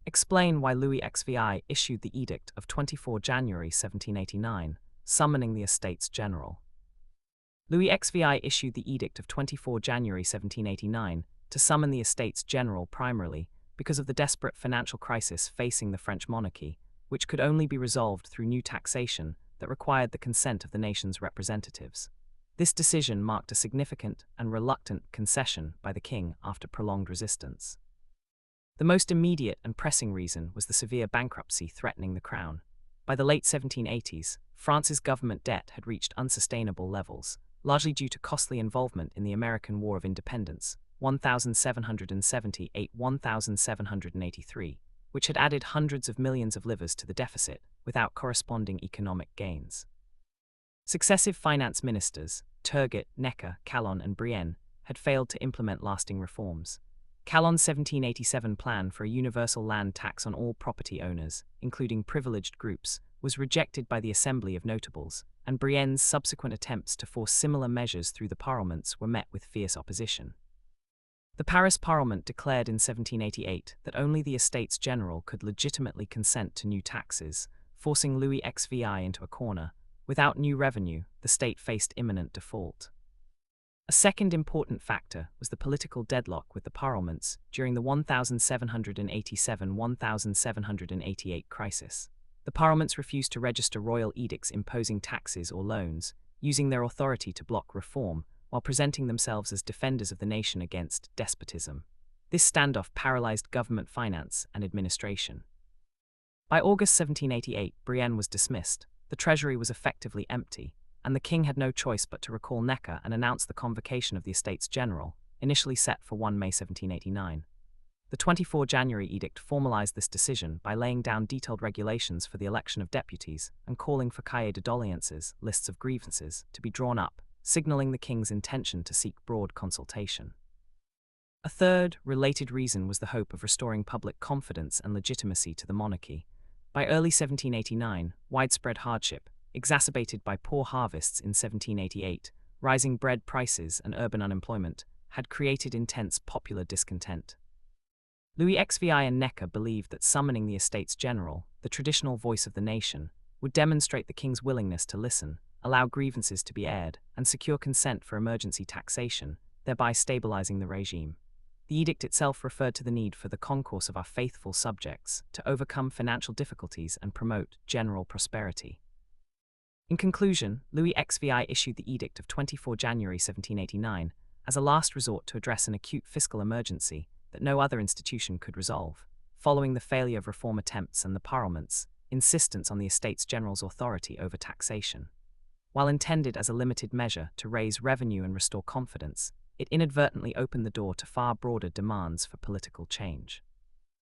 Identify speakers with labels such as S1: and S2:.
S1: Explain why Louis XVI issued the Edict of 24 January 1789, summoning the Estates General. Louis XVI issued the Edict of 24 January 1789 to summon the Estates General primarily because of the desperate financial crisis facing the French monarchy, which could only be resolved through new taxation that required the consent of the nation's representatives. This decision marked a significant and reluctant concession by the king after prolonged resistance. The most immediate and pressing reason was the severe bankruptcy threatening the crown. By the late 1780s, France's government debt had reached unsustainable levels, largely due to costly involvement in the American War of Independence, 1778–1783, which had added hundreds of millions of livres to the deficit without corresponding economic gains. Successive finance ministers, Turgot, Necker, Calonne, and Brienne, had failed to implement lasting reforms. Calonne's 1787 plan for a universal land tax on all property owners, including privileged groups, was rejected by the Assembly of Notables, and Brienne's subsequent attempts to force similar measures through the parlements were met with fierce opposition. The Paris Parliament declared in 1788 that only the Estates General could legitimately consent to new taxes, forcing Louis XVI into a corner. Without new revenue, the state faced imminent default. A second important factor was the political deadlock with the parlements during the 1787–1788 crisis. The parlements refused to register royal edicts imposing taxes or loans, using their authority to block reform, while presenting themselves as defenders of the nation against despotism. This standoff paralyzed government finance and administration. By August 1788, Brienne was dismissed, the treasury was effectively empty, and the king had no choice but to recall Necker and announce the convocation of the Estates General, initially set for 1 May 1789. The 24 January edict formalized this decision by laying down detailed regulations for the election of deputies and calling for cahiers de doléances, lists of grievances, to be drawn up, signaling the king's intention to seek broad consultation. A third, related reason was the hope of restoring public confidence and legitimacy to the monarchy. By early 1789, widespread hardship, exacerbated by poor harvests in 1788, rising bread prices and urban unemployment, had created intense popular discontent. Louis XVI and Necker believed that summoning the Estates General, the traditional voice of the nation, would demonstrate the king's willingness to listen, allow grievances to be aired, and secure consent for emergency taxation, thereby stabilizing the regime. The edict itself referred to the need for the concourse of our faithful subjects to overcome financial difficulties and promote general prosperity. In conclusion, Louis XVI issued the Edict of 24 January 1789 as a last resort to address an acute fiscal emergency that no other institution could resolve, following the failure of reform attempts and the Parliament's insistence on the Estates General's authority over taxation. While intended as a limited measure to raise revenue and restore confidence, it inadvertently opened the door to far broader demands for political change.